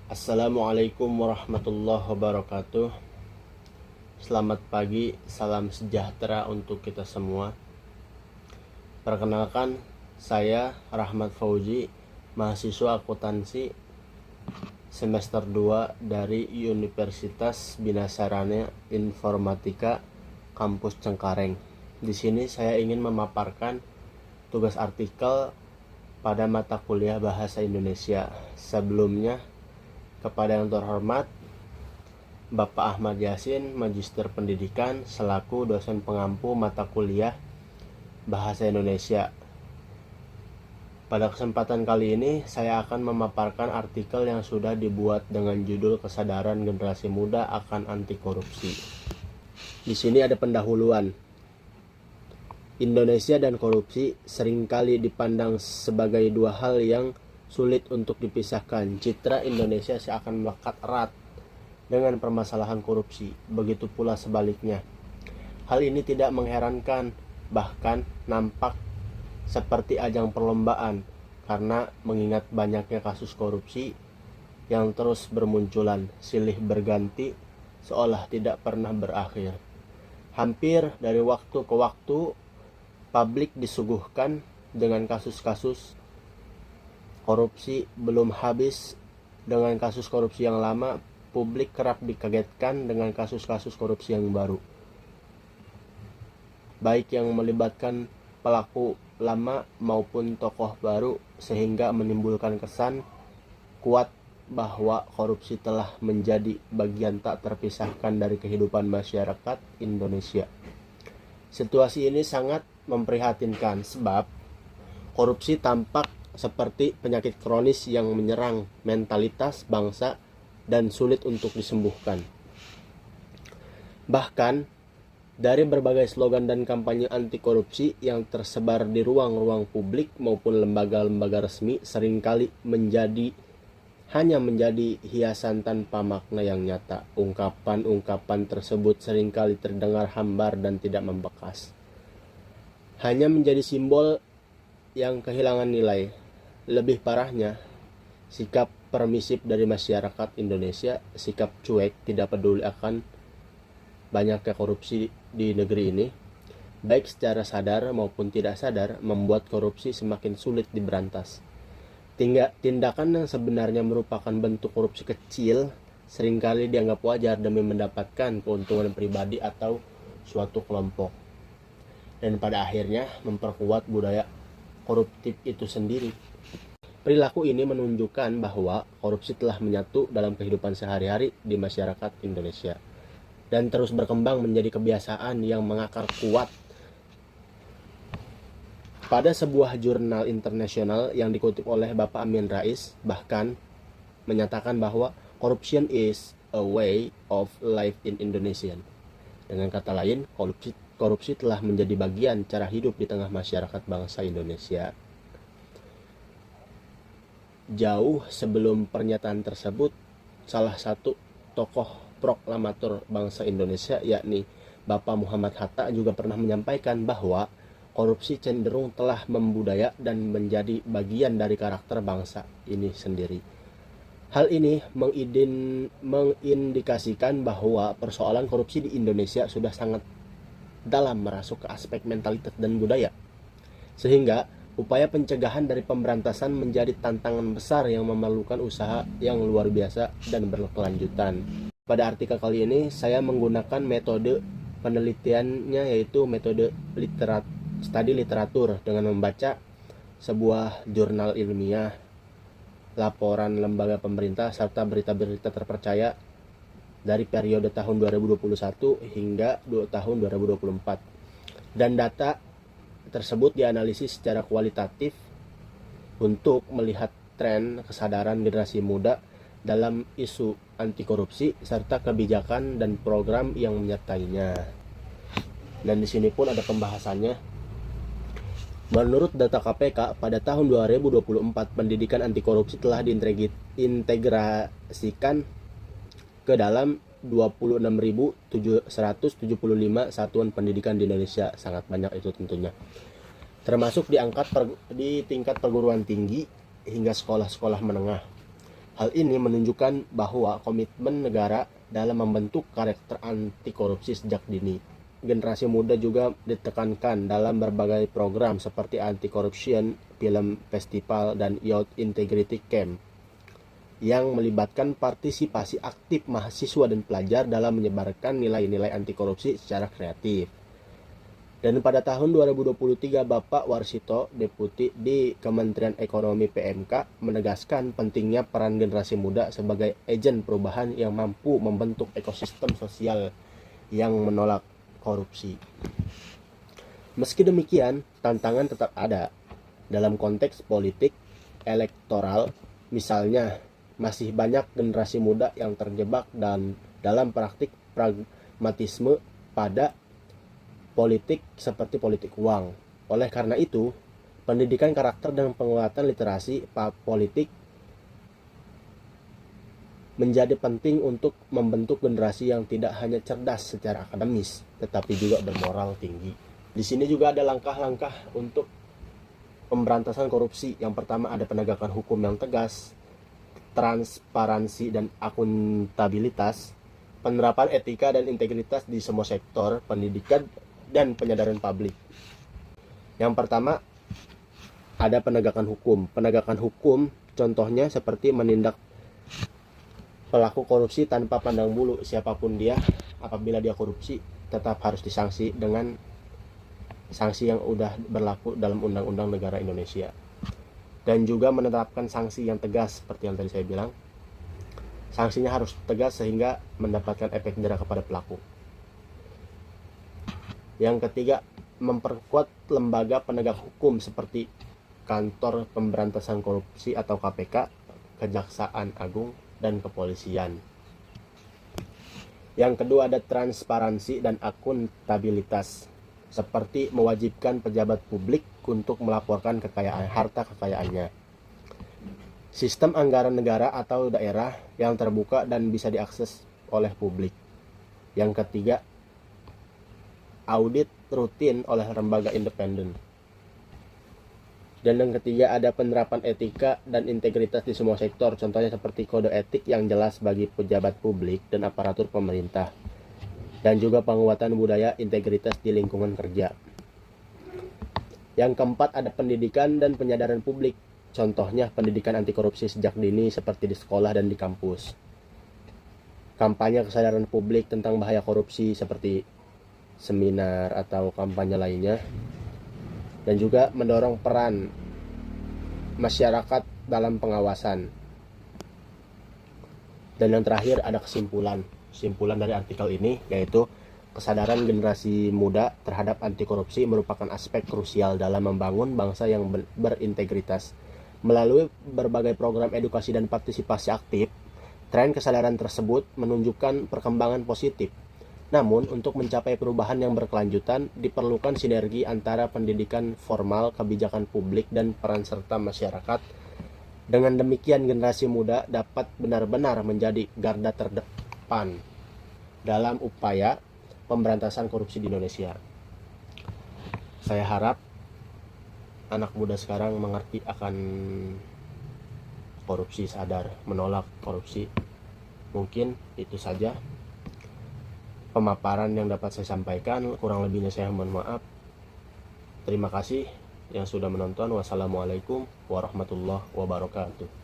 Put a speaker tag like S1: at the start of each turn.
S1: Assalamualaikum warahmatullahi wabarakatuh. Selamat pagi, salam sejahtera untuk kita semua. Perkenalkan, saya Rahmat Fauzi, mahasiswa akuntansi semester 2 dari Universitas Bina Sarana Informatika Kampus Cengkareng. Di sini saya ingin memaparkan tugas artikel pada mata kuliah Bahasa Indonesia. Sebelumnya, kepada yang terhormat Bapak Ahmad Yasin, Magister Pendidikan selaku dosen pengampu mata kuliah Bahasa Indonesia. Pada kesempatan kali ini saya akan memaparkan artikel yang sudah dibuat dengan judul Kesadaran Generasi Muda akan Anti Korupsi. Di sini ada pendahuluan. Indonesia dan korupsi seringkali dipandang sebagai dua hal yang sulit untuk dipisahkan. Citra Indonesia seakan melekat erat dengan permasalahan korupsi, begitu pula sebaliknya. Hal ini tidak mengherankan, bahkan nampak seperti ajang perlombaan, karena mengingat banyaknya kasus korupsi yang terus bermunculan, silih berganti, seolah tidak pernah berakhir. Hampir dari waktu ke waktu, publik disuguhkan dengan kasus-kasus korupsi belum habis. Dengan kasus korupsi yang lama, publik kerap dikagetkan dengan kasus-kasus korupsi yang baru, baik yang melibatkan pelaku lama maupun tokoh baru, sehingga menimbulkan kesan kuat bahwa korupsi telah menjadi bagian tak terpisahkan dari kehidupan masyarakat Indonesia. Situasi ini sangat memprihatinkan sebab korupsi tampak seperti penyakit kronis yang menyerang mentalitas bangsa dan sulit untuk disembuhkan. Bahkan dari berbagai slogan dan kampanye anti korupsi yang tersebar di ruang-ruang publik maupun lembaga-lembaga resmi seringkali hanya menjadi hiasan tanpa makna yang nyata. Ungkapan-ungkapan tersebut seringkali terdengar hambar dan tidak membekas. Hanya menjadi simbol yang kehilangan nilai. Lebih parahnya, sikap permisif dari masyarakat Indonesia, sikap cuek, tidak peduli akan banyaknya korupsi di negeri ini, baik secara sadar maupun tidak sadar, membuat korupsi semakin sulit diberantas. Tindakan yang sebenarnya merupakan bentuk korupsi kecil seringkali dianggap wajar demi mendapatkan keuntungan pribadi atau suatu kelompok, dan pada akhirnya memperkuat budaya koruptif itu sendiri. Perilaku ini menunjukkan bahwa korupsi telah menyatu dalam kehidupan sehari-hari di masyarakat Indonesia dan terus berkembang menjadi kebiasaan yang mengakar kuat. Pada sebuah jurnal internasional yang dikutip oleh Bapak Amin Rais bahkan menyatakan bahwa corruption is a way of life in Indonesia. Dengan kata lain, korupsi telah menjadi bagian cara hidup di tengah masyarakat bangsa Indonesia. Jauh sebelum pernyataan tersebut, salah satu tokoh proklamator bangsa Indonesia, yakni Bapak Muhammad Hatta, juga pernah menyampaikan bahwa korupsi cenderung telah membudaya dan menjadi bagian dari karakter bangsa ini sendiri. Hal ini mengindikasikan bahwa persoalan korupsi di Indonesia sudah sangat dalam merasuk ke aspek mentalitas dan budaya, sehingga upaya pencegahan dari pemberantasan menjadi tantangan besar yang memerlukan usaha yang luar biasa dan berkelanjutan. Pada artikel kali ini saya menggunakan metode penelitiannya, yaitu metode studi literatur, dengan membaca sebuah jurnal ilmiah, laporan lembaga pemerintah, serta berita-berita terpercaya dari periode tahun 2021 hingga tahun 2024. Dan data tersebut dianalisis secara kualitatif untuk melihat tren kesadaran generasi muda dalam isu anti korupsi serta kebijakan dan program yang menyertainya. Dan di sini pun ada pembahasannya. Menurut data KPK, pada tahun 2024 pendidikan anti korupsi telah diintegrasikan ke dalam 26.775 satuan pendidikan di Indonesia. Sangat banyak itu tentunya, termasuk di tingkat perguruan tinggi hingga sekolah-sekolah menengah. Hal ini menunjukkan bahwa komitmen negara dalam membentuk karakter anti korupsi sejak dini. Generasi muda juga ditekankan dalam berbagai program seperti anti corruption, film festival, dan Youth Integrity Camp yang melibatkan partisipasi aktif mahasiswa dan pelajar dalam menyebarkan nilai-nilai anti korupsi secara kreatif. Dan pada tahun 2023, Bapak Warsito, Deputi di Kementerian Ekonomi PMK, menegaskan pentingnya peran generasi muda sebagai agen perubahan yang mampu membentuk ekosistem sosial yang menolak korupsi. Meski demikian, tantangan tetap ada dalam konteks politik elektoral. Misalnya, masih banyak generasi muda yang terjebak dalam praktik pragmatisme pada politik seperti politik uang. Oleh karena itu, pendidikan karakter dan penguatan literasi politik menjadi penting untuk membentuk generasi yang tidak hanya cerdas secara akademis, tetapi juga bermoral tinggi. Di sini juga ada langkah-langkah untuk pemberantasan korupsi. Yang pertama, ada penegakan hukum yang tegas, transparansi dan akuntabilitas, penerapan etika dan integritas di semua sektor pendidikan dan penyadaran publik. Yang pertama, ada penegakan hukum. Penegakan hukum contohnya seperti menindak pelaku korupsi tanpa pandang bulu siapapun dia. Apabila dia korupsi, tetap harus disanksi dengan sanksi yang udah berlaku dalam undang-undang negara Indonesia. Dan juga menetapkan sanksi yang tegas seperti yang tadi saya bilang. Sanksinya harus tegas sehingga mendapatkan efek jera kepada pelaku. Yang ketiga, memperkuat lembaga penegak hukum seperti Kantor Pemberantasan Korupsi atau KPK, Kejaksaan Agung, dan Kepolisian. Yang kedua, ada transparansi dan akuntabilitas, seperti mewajibkan pejabat publik untuk melaporkan harta kekayaannya. Sistem anggaran negara atau daerah yang terbuka dan bisa diakses oleh publik. Yang ketiga, audit rutin oleh lembaga independen. Dan yang ketiga, ada penerapan etika dan integritas di semua sektor, contohnya seperti kode etik yang jelas bagi pejabat publik dan aparatur pemerintah. Dan juga penguatan budaya integritas di lingkungan kerja. Yang keempat, ada pendidikan dan penyadaran publik, contohnya pendidikan anti korupsi sejak dini seperti di sekolah dan di kampus. Kampanye kesadaran publik tentang bahaya korupsi seperti seminar atau kampanye lainnya. Dan juga mendorong peran masyarakat dalam pengawasan. Dan yang terakhir, ada kesimpulan dari artikel ini, yaitu kesadaran generasi muda terhadap anti korupsi merupakan aspek krusial dalam membangun bangsa yang berintegritas. Melalui berbagai program edukasi dan partisipasi aktif, tren kesadaran tersebut menunjukkan perkembangan positif. Namun, untuk mencapai perubahan yang berkelanjutan, diperlukan sinergi antara pendidikan formal, kebijakan publik, dan peran serta masyarakat. Dengan demikian, generasi muda dapat benar-benar menjadi garda terdepan dalam upaya pemberantasan korupsi di Indonesia. Saya harap anak muda sekarang mengerti akan korupsi, sadar menolak korupsi. Mungkin itu saja pemaparan yang dapat saya sampaikan. Kurang lebihnya saya mohon maaf. Terima kasih yang sudah menonton. Wassalamualaikum warahmatullahi wabarakatuh.